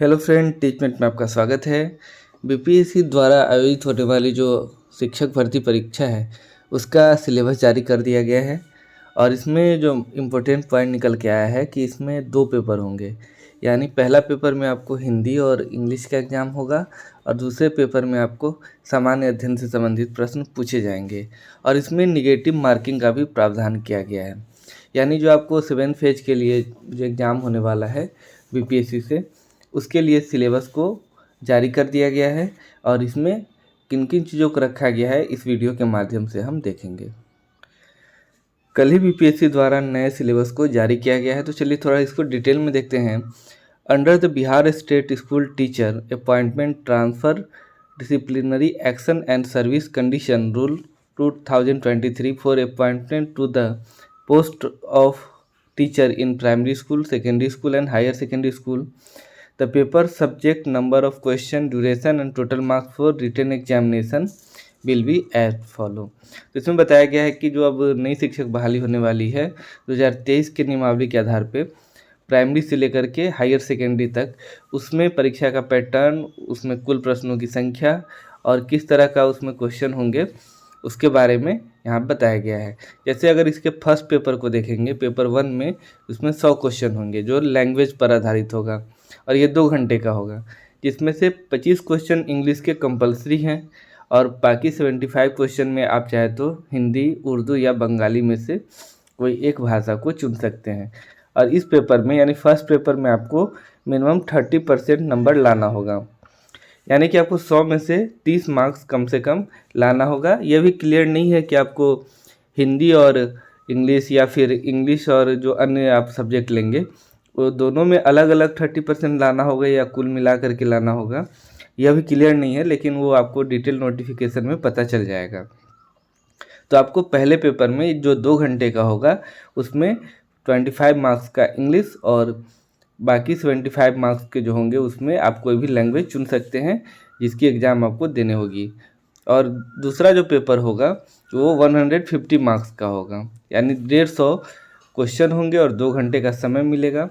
Hello friend, Teachmint में आपका स्वागत है। बीपीएससी द्वारा आयोजित होने वाली जो शिक्षक भर्ती परीक्षा है उसका सिलेबस जारी कर दिया गया है और इसमें जो इम्पोर्टेंट पॉइंट निकल के आया है कि इसमें 2 पेपर होंगे। यानी पहला पेपर में आपको हिंदी और इंग्लिश का एग्ज़ाम होगा और दूसरे पेपर में आपको सामान्य अध्ययन से संबंधित प्रश्न पूछे जाएंगे और इसमें निगेटिव मार्किंग का भी प्रावधान किया गया है। यानी जो आपको 7 फेज के लिए जो एग्ज़ाम होने वाला है बीपीएससी से, उसके लिए सिलेबस को जारी कर दिया गया है और इसमें किन किन चीज़ों को रखा गया है इस वीडियो के माध्यम से हम देखेंगे। कल ही बीपीएससी द्वारा नए सिलेबस को जारी किया गया है, तो चलिए थोड़ा इसको डिटेल में देखते हैं। Under the Bihar state school teacher appointment transfer disciplinary action and service condition rule 2023 for appointment to the post of teacher in primary school, secondary school and higher secondary school, the paper subject, number of question, duration and total marks for written examination will be as follow। तो इसमें बताया गया है कि जो अब नई शिक्षक बहाली होने वाली है 2023 के नियमावली के आधार पे प्राइमरी से लेकर के हायर सेकेंडरी तक, उसमें परीक्षा का पैटर्न, उसमें कुल प्रश्नों की संख्या और किस तरह का उसमें क्वेश्चन होंगे उसके बारे में यहाँ बताया गया है। जैसे अगर इसके फर्स्ट पेपर को देखेंगे, पेपर 1 में उसमें 100 क्वेश्चन होंगे जो लैंग्वेज पर आधारित होगा और ये 2 घंटे का होगा, जिसमें से 25 क्वेश्चन इंग्लिश के कंपलसरी हैं और बाकी 75 क्वेश्चन में आप चाहे तो हिंदी, उर्दू या बंगाली में से कोई एक भाषा को चुन सकते हैं। और इस पेपर में यानी फर्स्ट पेपर में आपको मिनिमम 30% नंबर लाना होगा, यानी कि आपको 100 में से 30 मार्क्स कम से कम लाना होगा। यह भी क्लियर नहीं है कि आपको हिंदी और इंग्लिश या फिर इंग्लिश और जो अन्य आप सब्जेक्ट लेंगे वो दोनों में अलग अलग 30% लाना होगा या कुल मिला करके लाना होगा, यह भी क्लियर नहीं है, लेकिन वो आपको डिटेल नोटिफिकेशन में पता चल जाएगा। तो आपको पहले पेपर में जो 2 घंटे का होगा उसमें 25 मार्क्स का इंग्लिश और बाकी 75 मार्क्स के जो होंगे उसमें आप कोई भी लैंग्वेज चुन सकते हैं जिसकी एग्ज़ाम आपको देने होगी। और दूसरा जो पेपर होगा वो 150 मार्क्स का होगा, यानी 150 क्वेश्चन होंगे और 2 घंटे का समय मिलेगा।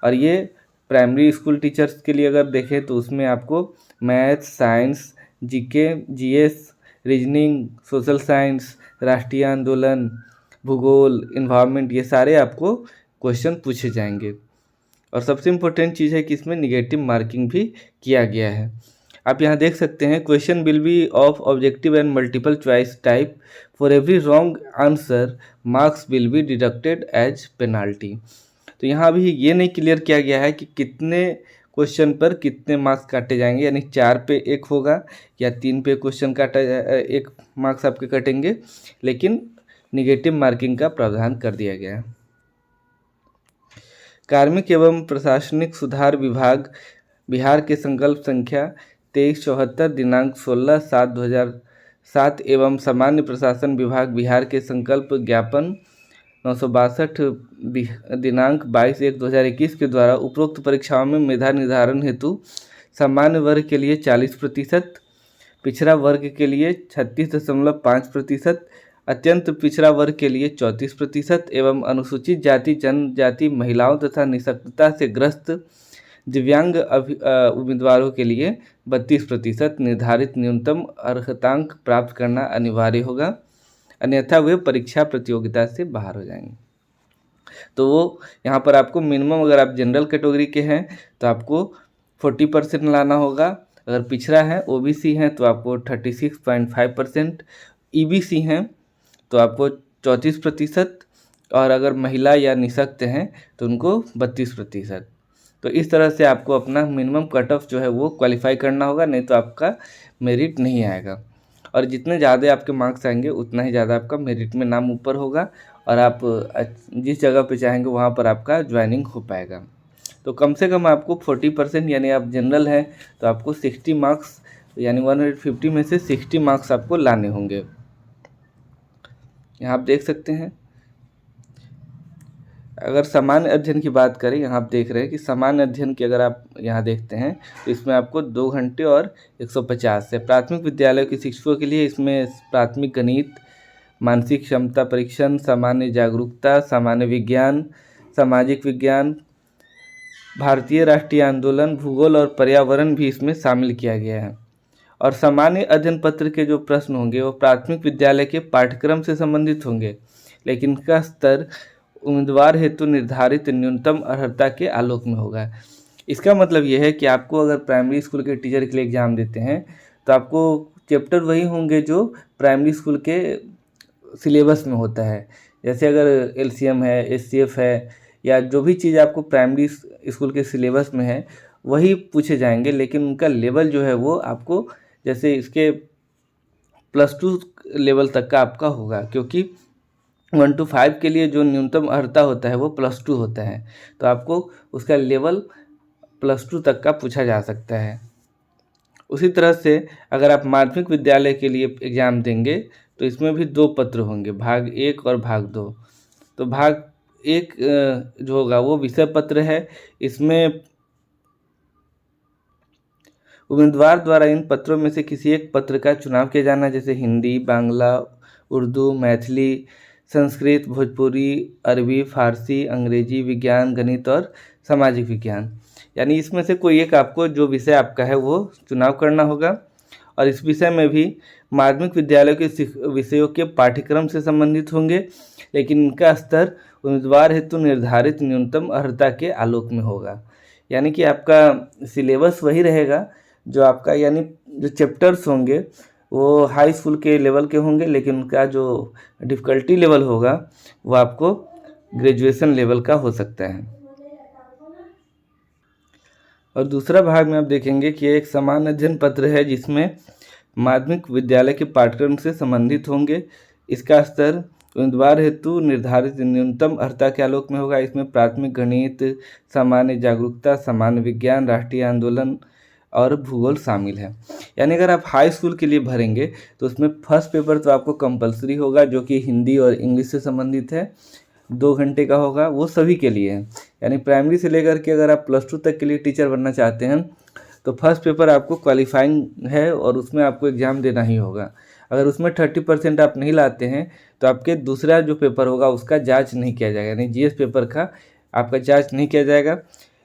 और ये प्राइमरी स्कूल टीचर्स के लिए अगर देखें तो उसमें आपको math, science, GK, GS, reasoning, social science, राष्ट्रीय आंदोलन, भूगोल, इन्वायरमेंट, ये सारे आपको क्वेश्चन पूछे जाएंगे। और सबसे इम्पोर्टेंट चीज़ है कि इसमें निगेटिव मार्किंग भी किया गया है। आप यहाँ देख सकते हैं, question will be of objective and multiple choice type, for every wrong answer marks will be deducted as penalty. तो यहाँ अभी ये नहीं क्लियर किया गया है कि कितने क्वेश्चन पर कितने मार्क्स काटे जाएंगे, यानी 4 पे 1 होगा या 3 पे क्वेश्चन काटा 1 मार्क्स आपके कटेंगे, लेकिन निगेटिव मार्किंग का प्रावधान कर दिया गया है। कार्मिक एवं प्रशासनिक सुधार विभाग बिहार के संकल्प संख्या 2374 दिनांक 16/7/2007 एवं सामान्य प्रशासन विभाग बिहार के संकल्प ज्ञापन 962 दिनांक 22/1/2021 के द्वारा उपरोक्त परीक्षाओं में मेधा निर्धारण हेतु सामान्य वर्ग के लिए 40%, पिछड़ा वर्ग के लिए 36.5%, अत्यंत पिछड़ा वर्ग के लिए 34% एवं अनुसूचित जाति जनजाति महिलाओं तथा निःशक्तता से ग्रस्त दिव्यांग उम्मीदवारों के लिए 32% निर्धारित न्यूनतम अर्हतांक प्राप्त करना अनिवार्य होगा, अन्यथा वे परीक्षा प्रतियोगिता से बाहर हो जाएंगे। तो वो यहाँ पर आपको मिनिमम, अगर आप जनरल कैटेगरी के हैं तो आपको 40% लाना होगा, अगर पिछड़ा है ओबीसी हैं तो आपको 36.5%, ईबीसी हैं तो आपको 34%, और अगर महिला या निःशक्त हैं तो उनको 32%। तो इस तरह से आपको अपना मिनिमम कट ऑफ जो है वो क्वालिफाई करना होगा, नहीं तो आपका मेरिट नहीं आएगा। और जितने ज़्यादा आपके मार्क्स आएंगे उतना ही ज़्यादा आपका मेरिट में नाम ऊपर होगा और आप जिस जगह पे चाहेंगे वहाँ पर आपका ज्वाइनिंग हो पाएगा। तो कम से कम आपको 40%, यानी आप जनरल हैं तो आपको 60 मार्क्स, यानी 150 में से 60 मार्क्स आपको लाने होंगे। यहाँ आप देख सकते हैं। अगर सामान्य अध्ययन की बात करें, यहाँ आप देख रहे हैं कि सामान्य अध्ययन की अगर आप यहाँ देखते हैं तो इसमें आपको 2 घंटे और 150 है। प्राथमिक विद्यालय के शिक्षकों के लिए इसमें प्राथमिक गणित, मानसिक क्षमता परीक्षण, सामान्य जागरूकता, सामान्य विज्ञान, सामाजिक विज्ञान, भारतीय राष्ट्रीय आंदोलन, भूगोल और पर्यावरण भी इसमें शामिल किया गया है। और सामान्य अध्ययन पत्र के जो प्रश्न होंगे वो प्राथमिक विद्यालय के पाठ्यक्रम से संबंधित होंगे, लेकिन इनका स्तर उम्मीदवार हेतु निर्धारित न्यूनतम अर्हता के आलोक में होगा। इसका मतलब यह है कि आपको अगर प्राइमरी स्कूल के टीचर के लिए एग्ज़ाम देते हैं तो आपको चैप्टर वही होंगे जो प्राइमरी स्कूल के सिलेबस में होता है। जैसे अगर एलसीएम है, एचसीएफ है, या जो भी चीज़ आपको प्राइमरी स्कूल के सिलेबस में है वही पूछे जाएंगे, लेकिन उनका लेवल जो है वो आपको जैसे इसके +2 लेवल तक का आपका होगा, क्योंकि 1 to 5 के लिए जो न्यूनतम अर्हता होता है वो +2 होता है, तो आपको उसका लेवल +2 तक का पूछा जा सकता है। उसी तरह से अगर आप माध्यमिक विद्यालय के लिए एग्ज़ाम देंगे तो इसमें भी 2 पत्र होंगे, भाग 1 और भाग 2। तो भाग 1 जो होगा वो विषय पत्र है। इसमें उम्मीदवार द्वारा इन पत्रों में से किसी एक पत्र का चुनाव किया जाना, जैसे हिंदी, बांग्ला, उर्दू, मैथिली, संस्कृत, भोजपुरी, अरबी, फारसी, अंग्रेजी, विज्ञान, गणित और सामाजिक विज्ञान। यानी इसमें से कोई एक आपको जो विषय आपका है वो चुनाव करना होगा। और इस विषय में भी माध्यमिक विद्यालय के विषयों के पाठ्यक्रम से संबंधित होंगे, लेकिन इनका स्तर उम्मीदवार हेतु निर्धारित न्यूनतम अर्हता के आलोक में होगा। यानी कि आपका सिलेबस वही रहेगा जो आपका, यानी जो चैप्टर्स होंगे वो हाई स्कूल के लेवल के होंगे, लेकिन उनका जो डिफ़िकल्टी लेवल होगा वो आपको ग्रेजुएशन लेवल का हो सकता है। और दूसरा भाग में आप देखेंगे कि एक समान अध्ययन पत्र है जिसमें माध्यमिक विद्यालय के पाठ्यक्रम से संबंधित होंगे। इसका स्तर उम्मीदवार हेतु निर्धारित न्यूनतम अर्हता के आलोक में होगा। इसमें प्राथमिक गणित, सामान्य जागरूकता, सामान्य विज्ञान, राष्ट्रीय आंदोलन और भूगोल शामिल है। यानी अगर आप हाई स्कूल के लिए भरेंगे तो उसमें फर्स्ट पेपर तो आपको कंपलसरी होगा, जो कि हिंदी और इंग्लिश से संबंधित है, 2 घंटे का होगा, वो सभी के लिए है। यानी प्राइमरी से लेकर के अगर आप +2 तक के लिए टीचर बनना चाहते हैं तो फर्स्ट पेपर आपको क्वालिफाइंग है और उसमें आपको एग्ज़ाम देना ही होगा। अगर उसमें 30% आप नहीं लाते हैं तो आपके दूसरा जो पेपर होगा उसका जांच नहीं किया जाएगा, यानी जीएस पेपर का आपका जांच नहीं किया जाएगा।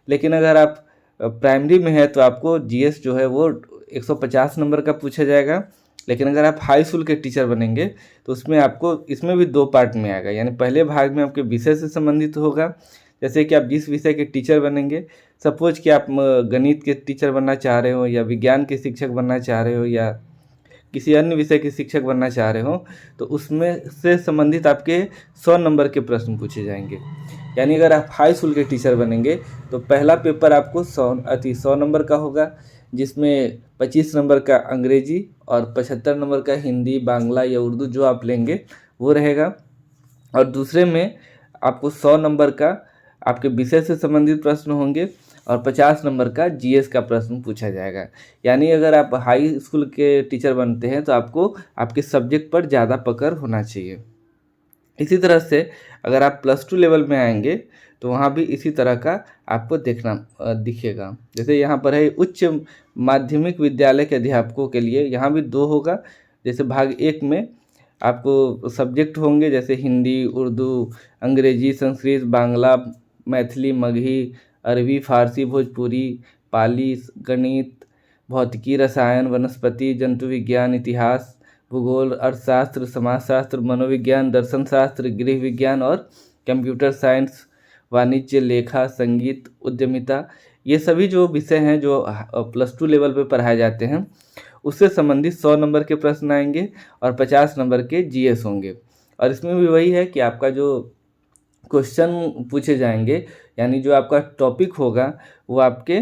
लेकिन अगर आप प्राइमरी में है तो आपको जीएस जो है वो 150 नंबर का पूछा जाएगा। लेकिन अगर आप हाई स्कूल के टीचर बनेंगे तो उसमें आपको इसमें भी 2 पार्ट में आएगा। यानी पहले भाग में आपके विषय से संबंधित होगा, जैसे कि आप जिस विषय के टीचर बनेंगे, सपोज कि आप गणित के टीचर बनना चाह रहे हो, या विज्ञान के शिक्षक बनना चाह रहे हो, या किसी अन्य विषय के शिक्षक बनना चाह रहे हो, तो उसमें से संबंधित आपके 100 नंबर के प्रश्न पूछे जाएंगे। यानी अगर आप हाई स्कूल के टीचर बनेंगे तो पहला पेपर आपको 100 नंबर का होगा, जिसमें 25 नंबर का अंग्रेजी और 75 नंबर का हिंदी, बांग्ला या उर्दू जो आप लेंगे वो रहेगा। और दूसरे में आपको 100 नंबर का आपके विषय से संबंधित प्रश्न होंगे और 50 नंबर का जीएस का प्रश्न पूछा जाएगा। यानी अगर आप हाई स्कूल के टीचर बनते हैं तो आपको आपके सब्जेक्ट पर ज़्यादा पकड़ होना चाहिए। इसी तरह से अगर आप +2 लेवल में आएंगे तो वहाँ भी इसी तरह का आपको दिखेगा। जैसे यहाँ पर है उच्च माध्यमिक विद्यालय के अध्यापकों के लिए, यहाँ भी 2 होगा। जैसे भाग 1 में आपको सब्जेक्ट होंगे जैसे हिंदी, उर्दू, अंग्रेजी, संस्कृत, बांग्ला, मैथिली, मगही, अरबी, फारसी, भोजपुरी, पाली, गणित, भौतिकी, रसायन, वनस्पति, जंतु विज्ञान, इतिहास, भूगोल, अर्थशास्त्र, समाजशास्त्र, मनोविज्ञान, दर्शन शास्त्र, गृह विज्ञान और कंप्यूटर साइंस, वाणिज्य, लेखा, संगीत, उद्यमिता। ये सभी जो विषय हैं जो +2 लेवल पे पढ़ाए जाते हैं उससे संबंधित 100 नंबर के प्रश्न आएंगे और 50 नंबर के जीएस होंगे। और इसमें भी वही है कि आपका जो क्वेश्चन पूछे जाएंगे, यानी जो आपका टॉपिक होगा वो आपके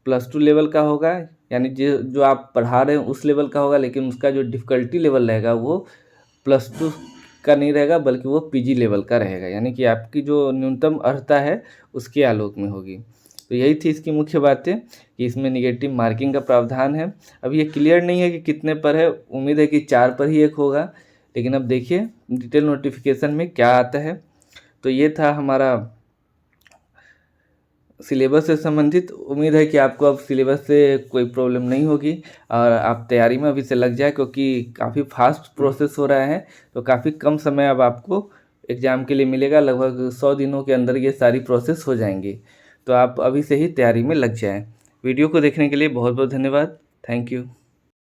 +2 लेवल का होगा, यानी जो आप पढ़ा रहे हैं उस लेवल का होगा, लेकिन उसका जो डिफ़िकल्टी लेवल रहेगा वो +2 का नहीं रहेगा बल्कि वो पीजी लेवल का रहेगा। यानी कि आपकी जो न्यूनतम अर्हता है उसके आलोक में होगी। तो यही थी इसकी मुख्य बातें कि इसमें नेगेटिव मार्किंग का प्रावधान है। अब ये क्लियर नहीं है कि कितने पर है, उम्मीद है कि 4 पर ही 1 होगा, लेकिन अब देखिए डिटेल नोटिफिकेशन में क्या आता है। तो ये था हमारा सिलेबस से संबंधित। उम्मीद है कि आपको अब सिलेबस से कोई प्रॉब्लम नहीं होगी और आप तैयारी में अभी से लग जाए, क्योंकि काफ़ी फास्ट प्रोसेस हो रहा है। तो काफ़ी कम समय अब आपको एग्ज़ाम के लिए मिलेगा, लगभग 100 दिनों के अंदर ये सारी प्रोसेस हो जाएंगी। तो आप अभी से ही तैयारी में लग जाएँ। वीडियो को देखने के लिए बहुत बहुत धन्यवाद। Thank you.